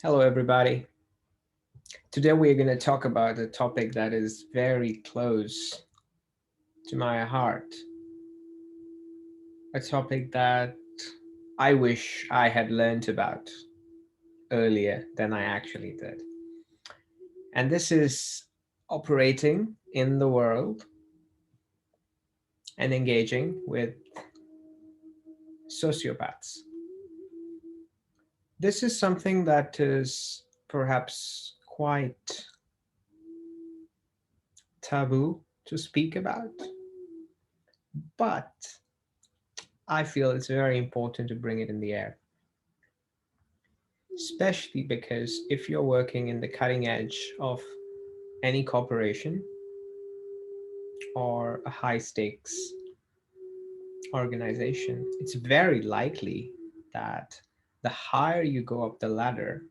Hello, everybody. Today we're going to talk about a topic that is very close to my heart, a topic that I wish I had learned about earlier than I actually did. And this is operating in the world and engaging with sociopaths. This is something that is perhaps quite taboo to speak about, but I feel it's very important to bring it in the air, especially because if you're working in the cutting edge of any corporation or a high stakes organization, it's very likely that the higher you go up the ladder,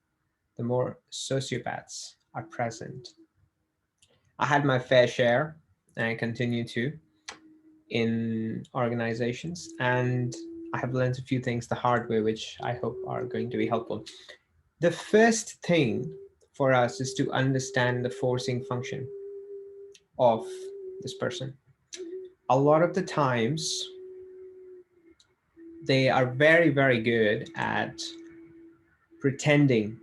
the more sociopaths are present. I had my fair share, and I continue to, in organizations, and I have learned a few things the hard way, which I hope are going to be helpful. The first thing for us is to understand the forcing function of this person. A lot of the times, they are very, very good at pretending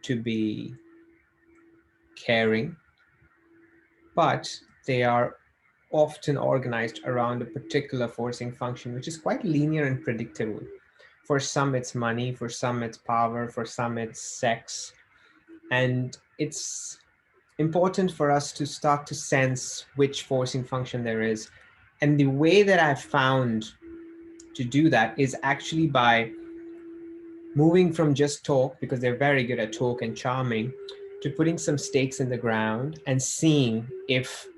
to be caring, but they are often organized around a particular forcing function, which is quite linear and predictable. For some, it's money, for some, it's power, for some, it's sex. And it's important for us to start to sense which forcing function there is. And the way that I've found to do that is actually by moving from just talk, because they're very good at talk and charming, to putting some stakes in the ground and seeing if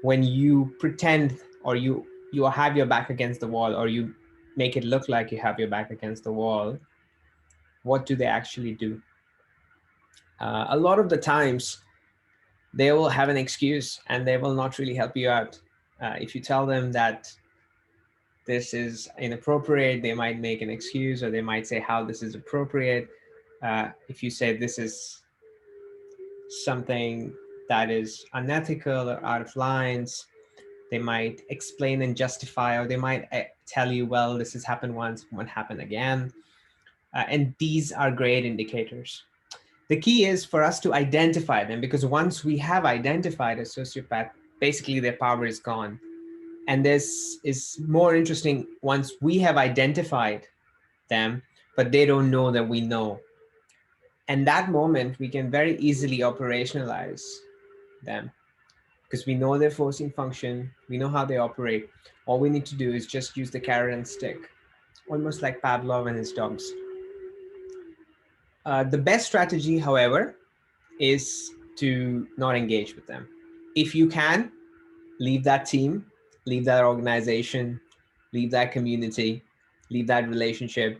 when you pretend or you have your back against the wall, or you make it look like you have your back against the wall, what do they actually do? A lot of the times they will have an excuse and they will not really help you out. If you tell them that this is inappropriate, they might make an excuse, or they might say how this is appropriate. If you say this is something that is unethical or out of lines, they might explain and justify, or they might tell you, well, this has happened once, won't happen again. And these are great indicators. The key is for us to identify them, because once we have identified a sociopath, basically their power is gone. And this is more interesting once we have identified them, but they don't know that we know. And that moment, we can very easily operationalize them because we know their forcing function, we know how they operate. All we need to do is just use the carrot and stick, almost like Pavlov and his dogs. The best strategy, however, is to not engage with them. If you can, leave that team, leave that organization, leave that community, leave that relationship,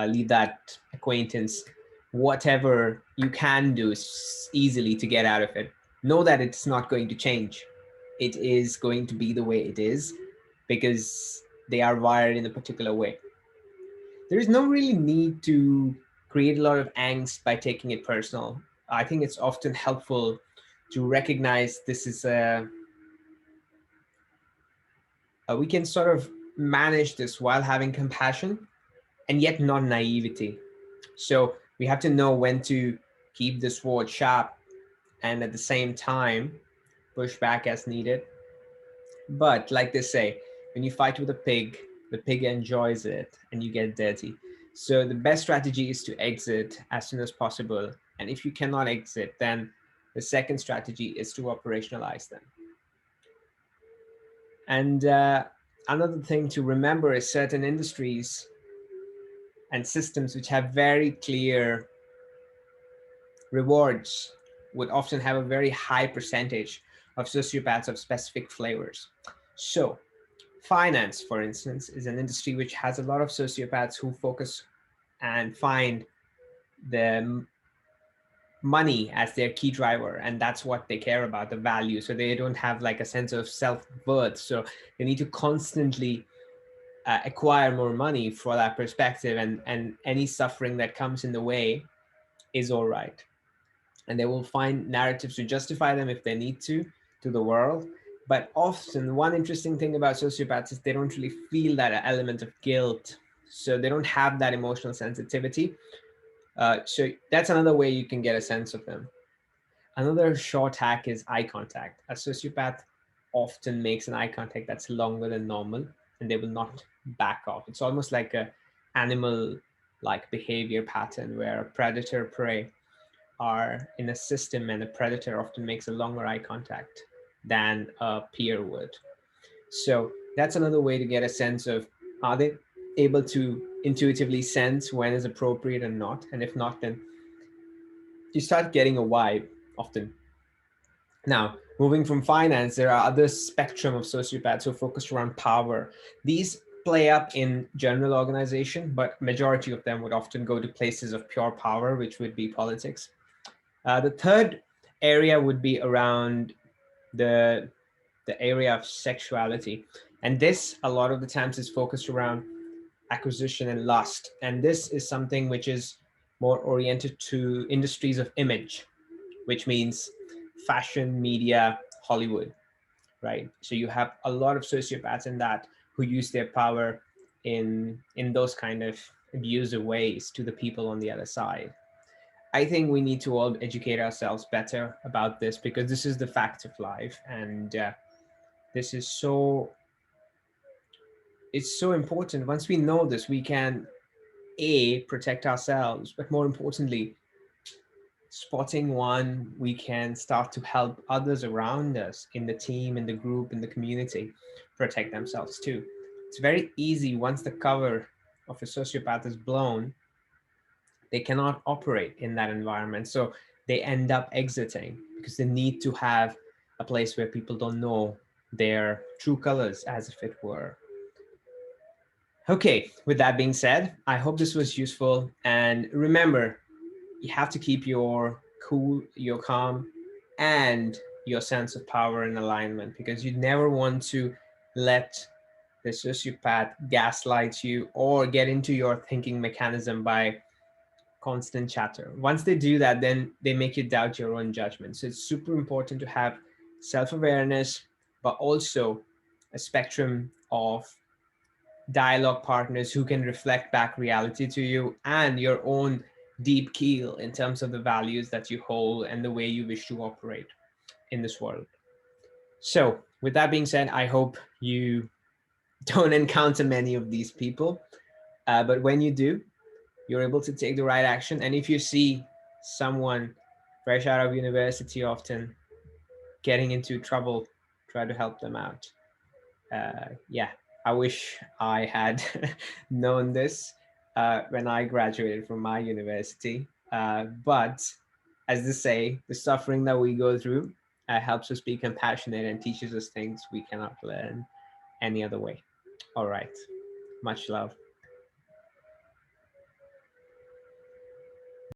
leave that acquaintance. Whatever you can do easily to get out of it. Know that it's not going to change. It is going to be the way it is because they are wired in a particular way. There is no really need to create a lot of angst by taking it personal. I think it's often helpful to recognize this is we can sort of manage this while having compassion and yet not naivety. So we have to know when to keep the sword sharp and at the same time push back as needed. But like they say, when you fight with a pig, the pig enjoys it and you get dirty. So the best strategy is to exit as soon as possible. And if you cannot exit, then the second strategy is to operationalize them. And another thing to remember is certain industries and systems which have very clear rewards would often have a very high percentage of sociopaths of specific flavors. So finance, for instance, is an industry which has a lot of sociopaths who focus and find the money as their key driver, and that's what they care about, the value. So they don't have like a sense of self-worth, so they need to constantly acquire more money for that perspective, and any suffering that comes in the way is all right. And they will find narratives to justify them if they need to the world. But often, one interesting thing about sociopaths is they don't really feel that element of guilt. So they don't have that emotional sensitivity. So that's another way you can get a sense of them. Another short hack is eye contact. A sociopath often makes an eye contact that's longer than normal, and they will not back off. It's almost like a animal like behavior pattern where a predator prey are in a system, and a predator often makes a longer eye contact than a peer would. So that's another way to get a sense of, are they able to intuitively sense when is appropriate and not? And if not, then you start getting a vibe often. Now, moving from finance, there are other spectrum of sociopaths who are focused around power. These play up in general organization, but majority of them would often go to places of pure power, which would be politics. The third area would be around the the area of sexuality, and this a lot of the times is focused around acquisition and lust. And this is something which is more oriented to industries of image, which means fashion, media, Hollywood, right? So you have a lot of sociopaths in that who use their power in those kind of abusive ways to the people on the other side. I think we need to all educate ourselves better about this, because this is the fact of life, and this is so it's so important. Once we know this, we can a protect ourselves, but more importantly, spotting one, we can start to help others around us in the team, in the group, in the community protect themselves too. It's very easy once the cover of a sociopath is blown, they cannot operate in that environment. So they end up exiting because they need to have a place where people don't know their true colors, as if it were. Okay, with that being said, I hope this was useful. And remember, you have to keep your cool, your calm, and your sense of power in alignment, because you never want to let the sociopath gaslight you or get into your thinking mechanism by constant chatter. Once they do that, then they make you doubt your own judgment. So it's super important to have self-awareness, but also a spectrum of dialogue partners who can reflect back reality to you, and your own deep keel in terms of the values that you hold and the way you wish to operate in this world. So with that being said, I hope you don't encounter many of these people, but when you do, you're able to take the right action. And if you see someone fresh out of university often getting into trouble, try to help them out. Yeah, I wish I had known this when I graduated from my university. But as they say, the suffering that we go through helps us be compassionate and teaches us things we cannot learn any other way. All right. Much love.